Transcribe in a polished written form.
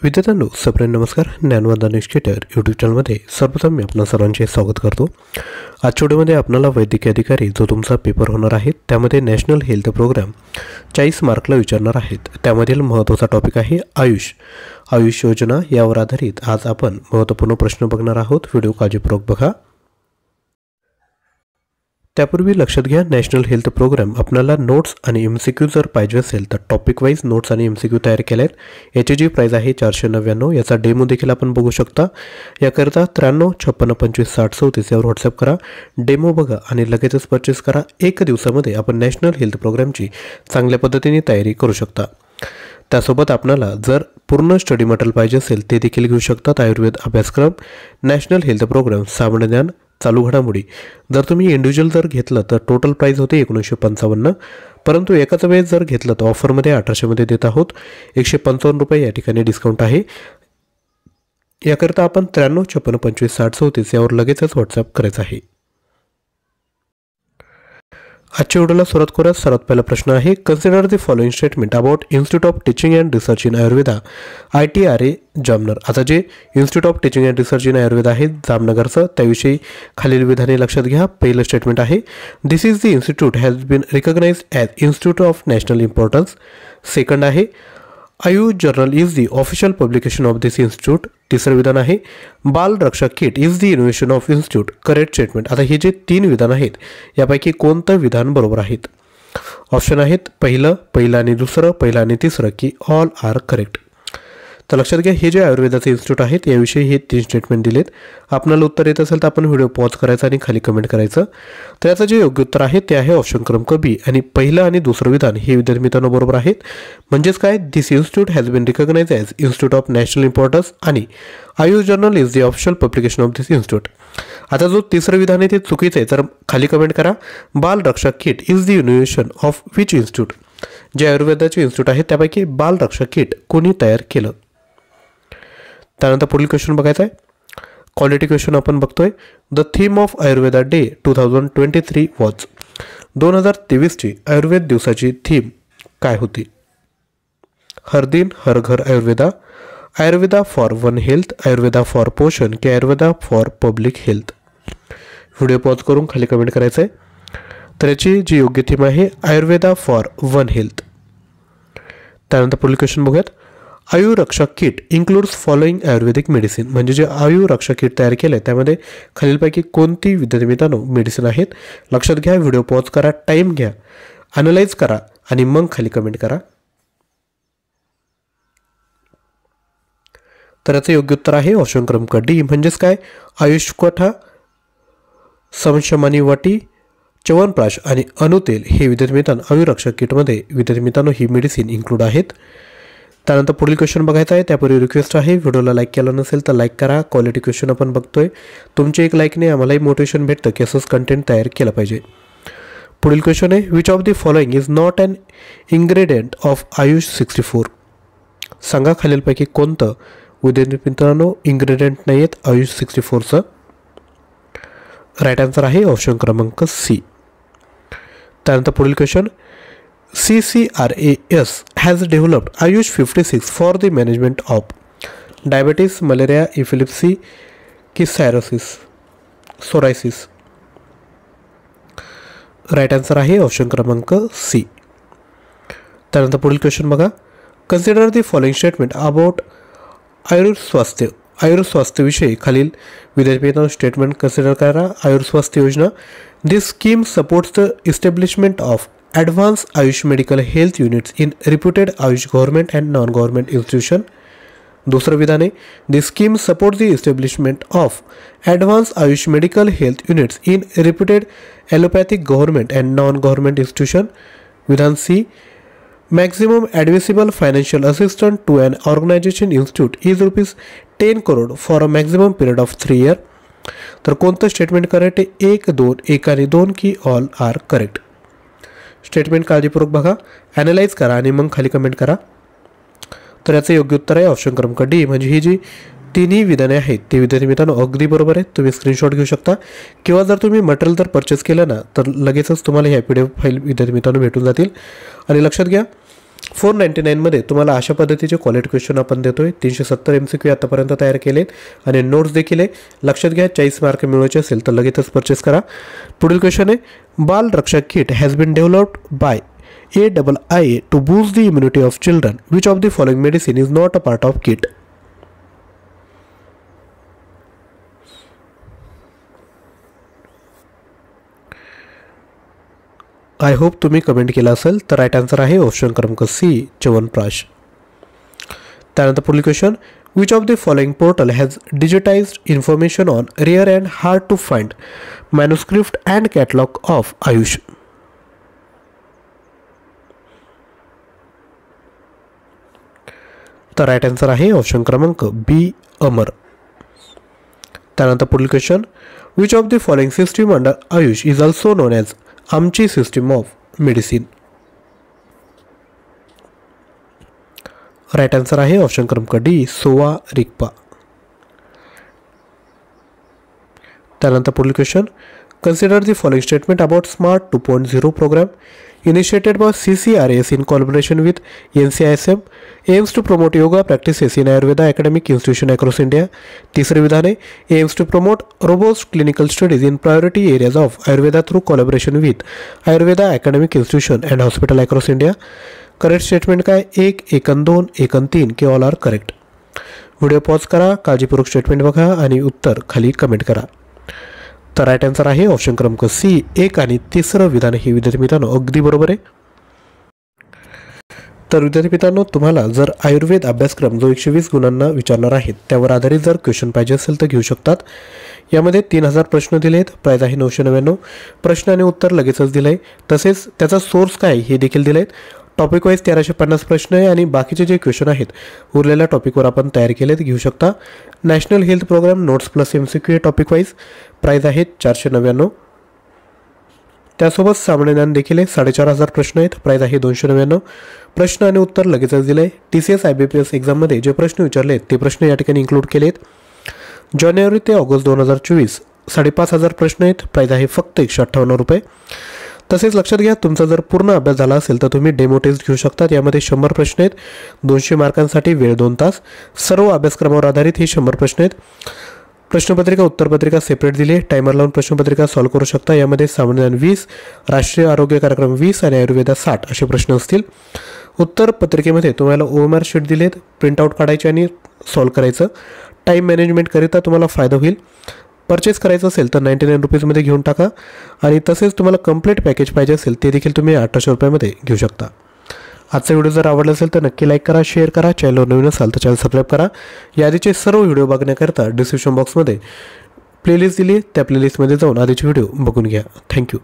विद्यार्थ्यांनो सप्रेम नमस्कार. ज्ञानवंदन एज्युकेटर यूट्यूब चॅनलमध्ये सर्वप्रथम मी आपणा सर्वांचे स्वागत करतो. आजच्या व्हिडिओमध्ये आपल्याला वैद्यकीय अधिकारी जो तुमचा पेपर होणार आहे त्यामध्ये नॅशनल हेल्थ प्रोग्राम 40 मार्कला विचारणार आहेत. त्यामधील महत्त्वाचा टॉपिक आहे आयुष योजना. यावर आधारित आज आपण महत्त्वपूर्ण प्रश्न बघणार आहोत. व्हिडिओ काळजीपूर्वक बघा. त्यापूर्वी लक्षात घ्या, नॅशनल हेल्थ प्रोग्राम आपल्याला नोट्स आणि MCQ जर पाहिजे असेल तर टॉपिक वाईज नोट्स आणि MCQ तयार केले आहेत. याची जी प्राईस आहे 499. याचा डेमो देखील आपण बघू शकता. याकरिता 93 56 25 60 34 यावर व्हॉट्सअप करा, डेमो बघा आणि लगेचच परचेस करा. एक दिवसामध्ये आपण नॅशनल हेल्थ प्रोग्रामची चांगल्या पद्धतीने तयारी करू शकता. त्यासोबत आपल्याला जर पूर्ण स्टडी मटेरियल पाहिजे असेल ते देखील घेऊ शकतात. आयुर्वेद अभ्यासक्रम, नॅशनल हेल्थ प्रोग्राम, सामान्य ज्ञान, चालू घडामोडी. जर तुम्ही इंडिव्हिज्युअल जर घेतलं तर टोटल प्राईस होते 1955, परंतु एकाच वेळेस जर घेतलं तर ऑफरमध्ये 1800 मध्ये देत आहोत. 155 रुपये या ठिकाणी डिस्काउंट आहे. याकरिता आपण 93 56 25 60 34 यावर लगेचच व्हॉट्सअप करायचं आहे. आजच्या व्हिडिओला सुरुवात करूया. सर्वात पहिला प्रश्न आहे, consider the following statement about institute of teaching and research in Ayurveda ITRA Jamnagar. आता जे institute of teaching and research in Ayurveda आहे जामनगरचं, त्याविषयी खालील विधाने लक्षात घ्या. पहिलं स्टेटमेंट आहे, this is the institute has been recognised as institute of national importance. Second आहे, Ayush journal is the official publication of this institute. तिसरं विधान आहे, Bal Rakshak kit is the innovation of institute. Correct statement. आता हे जे 3 विधान आहेत यापैकी कोणतं विधान बरोबर आहेत? ऑप्शन आहेत पहिलं आणि दुसरं, पहिलं आणि तिसरं की ऑल आर करेक्ट. तर लक्षात घ्या, हे जे आयुर्वेदाचे इन्स्टिट्यूट आहेत याविषयी हे 3 स्टेटमेंट दिलेत. आपल्याला उत्तर येत असेल तर आपण व्हिडिओ पॉज करायचा आणि खाली कमेंट करायचं. तर याचं जे योग्य उत्तर आहे ते आहे ऑप्शन क्रमांक बी. आणि पहिलं आणि दुसरं विधान हे विद्यार्थी मित्रांनो बरोबर आहेत. म्हणजेच काय, this institute has been recognised as institute of national importance आणि Ayush journal is the official publication of this institute. आता जो तिसरं विधान आहे ते चुकीचं आहे, तर खाली कमेंट करा, बाल Rakshak kit is the innovation of which institute. जे आयुर्वेदाचे इन्स्टिट्यूट आहे त्यापैकी बाल रक्षक किट कोणी तयार केलं? त्यानंतर पुढील क्वेश्चन बघायचा आहे, क्वालिटी क्वेश्चन आपण बघतोय. The theme of Ayurveda day 2023 was. 2023ची आयुर्वेद दिवसाची थीम काय होती? हर दिन हर घर Ayurveda, Ayurveda for one health, Ayurveda for Poshan की Ayurveda for public health. Video pause करून खाली कमेंट करायचं आहे. तर याची जी योग्य थीम आहे आयुर्वेदा फॉर वन हेल्थ. त्यानंतर पुढील क्वेश्चन बघूयात, आयु रक्षक किट इन्क्लूड्स फॉलोइंग आयुर्वेदिक मेडिसिन. म्हणजे जे आयु रक्षक किट तयार केलं आहे त्यामध्ये खालीलपैकी कोणती विद्यार्थी मित्रांनो मेडिसिन आहेत? लक्षात घ्या, व्हिडिओ पॉज करा, टाईम घ्या, अनालाइज करा आणि मग खाली कमेंट करा. तर याचं योग्य उत्तर आहे ऑप्शन क्रमांक डी. म्हणजेच काय, आयुष कोठा, समशमानी वाटी, च्यवनप्राश आणि अनुतेल हे विद्यार्थी मित्रांनो आयु रक्षक किटमध्ये विद्यार्थी मित्रांनो ही मेडिसिन इन्क्लूड आहेत. त्यानंतर पुढील क्वेश्चन बघायचा आहे. त्यापूर्वी रिक्वेस्ट आहे, व्हिडिओला लाईक केलं नसेल तर लाईक करा. क्वालिटी क्वेश्चन आपण बघतोय. तुमचे एक लाईकने आम्हालाही मोटिवेशन भेटतं की असंच कंटेंट तयार केलं पाहिजे. पुढील क्वेश्चन आहे, which of the following is not an ingredient of AYUSH 64. सांगा खालीलपैकी कोणतं विद्यार्थी मित्रांनो इन्ग्रेडियंट नाही आहेत आयुष 64चं? राईट आन्सर आहे ऑप्शन क्रमांक सी. त्यानंतर पुढील question, CCRAS has developed Ayush 56 for the management of diabetes, malaria, epilepsy की psoriasis. राईट आन्सर आहे ऑप्शन क्रमांक सी. त्यानंतर पुढील क्वेश्चन बघा, consider the following statement about Ayurswasthya. आयुर्स्वास्थ्यविषयी खालील विद्यार्थ्यांना स्टेटमेंट कन्सिडर करा. Ayurswasthya Yojana, this scheme supports the establishment of advanced Ayush medical health units in reputed Ayush government and non-government institution. दूसरा विधान है, the scheme supports the establishment of advanced Ayush medical health units in reputed allopathic government and non-government institution. विधान C, maximum admissible financial assistance to an organization institute is ₹10 crore for a maximum period of 3 years. तर कोणतं statement correct आहे? 1, 2, 1 आणि 2 की all are correct? Statement काळजीपूर्वक बघा, analyse करा आणि मग खाली कमेंट करा. तर याचं योग्य उत्तर आहे ऑप्शन क्रमांक डी. म्हणजे ही जी तिन्ही विधाने आहेत ते विद्यार्थी मित्रांनो अगदी बरोबर आहेत. तुम्ही स्क्रीनशॉट घेऊ शकता किंवा जर तुम्ही मटेरियल जर परचेस केलं ना तर लगेचच तुम्हाला ह्या PDF फाईल विद्यार्थी मित्रांनो भेटून जातील. आणि लक्षात घ्या, 499मध्ये तुम्हाला अशा पद्धतीचे क्वालिटी क्वेश्चन आपण देतोय. 370 MCQ आतापर्यंत तयार केलेत आणि नोट्स देखील आहे. लक्षात घ्या, 40 मार्क मिळवायचे असेल तर लगेचच परचेस करा. पुढील क्वेश्चन आहे, Bal Rakshak kit has been developed by AIIA to boost the immunity of children. Which of the following medicine is not a part of kit? I hope तुम्ही कमेंट केला असेल. तर राईट आन्सर आहे ऑप्शन क्रमांक C, chyawanprash. त्यानंतर पुढील question, which of the following portal has digitised information on rare and hard to find manuscript and catalogue of AYUSH? तर right answer आहे ऑप्शन क्रमांक बी, अमर. त्यानंतर पुढील question, which of the following system under Ayush is also known as Amchi system of medicine? Right answer आहे option क्रमांक D, Sowa Rigpa. त्यानंतर पुढील question, consider the following statement about smart 2.0 programme initiated by CCRS in collaboration with NCISM, aims to promote yoga practices in Ayurveda academic institution across India. तीसरे विधान है, aims to promote robust clinical studies in priority areas of Ayurveda through collaboration with Ayurveda academic institution and hospital across India. Correct statement काय, 1, 1, 2, 1, 3 के all are correct. Video pause करा, काळजीपूर्वक statement बघा आणि उत्तर खाली कमेंट करा. तर राईट आन्सर आहे ऑप्शन क्रमांक सी, 1 आणि तिसरं विधान हे विद्यार्थी मित्रांनो अगदी बरोबर आहे. तर विद्यार्थी मित्रांनो, तुम्हाला जर आयुर्वेद अभ्यासक्रम जो 120 गुणांना विचारणार आहेत त्यावर आधारित जर क्वेश्चन पाहिजे असेल तर घेऊ शकतात. यामध्ये 3000 प्रश्न दिले आहेत. प्राईज आहे 999. प्रश्न आणि उत्तर लगेचच दिलं आहे. तसेच त्याचा सोर्स काय हे देखील दिले आहेत. टॉपिक वाईज 1350 प्रश्न आहे आणि बाकीचे जे क्वेश्चन आहेत उरलेल्या टॉपिकवर आपण तयार केलेत, घेऊ शकता. National health programme notes plus MCQ topic wise. Price आहे 499. त्यासोबत सामान्य ज्ञान देखील आहे. 4500 प्रश्न आहेत. प्राईज आहे 299. प्रश्न आणि उत्तर लगेचच दिलं आहे. TCS IBPS एक्झाममध्ये जे प्रश्न विचारले आहेत ते प्रश्न या ठिकाणी इन्क्लूड केले आहेत. जानेवारी ते ऑगस्ट 2024 5500 प्रश्न आहेत. प्राईज आहे फक्त 158 रुपये. तसेच लक्षात घ्या, तुमचा जर पूर्ण अभ्यास झाला असेल तर तुम्ही डेमो टेस्ट घेऊ शकतात. यामध्ये 100 प्रश्न आहेत. 200 मार्कांसाठी वेळ 2 तास. सर्व अभ्यासक्रमावर आधारित हे 100 प्रश्न आहेत. प्रश्नपत्रिका उत्तरपत्रिका सेपरेट दिली आहे. टायमर लावून प्रश्नपत्रिका सॉल्व्ह करू शकता. यामध्ये सामान्य ज्ञान 20, राष्ट्रीय आरोग्य कार्यक्रम 20 आणि आयुर्वेदा 60 असे प्रश्न असतील. उत्तरपत्रिकेमध्ये तुम्हाला OMR शीट दिली आहेत. प्रिंटआउट काढायचे आणि सॉल्व्ह करायचं. टाईम मॅनेजमेंटकरिता तुम्हाला फायदा होईल. परचेस करायचं असेल तर 99 रुपीजमध्ये घेऊन टाका आणि तसेच तुम्हाला कंप्लीट पॅकेज पाहिजे असेल ते देखील तुम्ही 1800 रुपयामध्ये घेऊ शकता. आजचा व्हिडिओ जर आवडला असेल तर नक्की लाईक करा, शेअर करा. चॅनलवर नवीन असाल तर चॅनल सबस्क्राईब करा. यादीचे सर्व व्हिडिओ बघण्याकरता डिस्क्रिप्शन बॉक्समध्ये प्लेलिस्ट दिली आहे, त्या प्लेलिस्टमध्ये जाऊन आधीचे व्हिडिओ बघून घ्या. थँक्यू.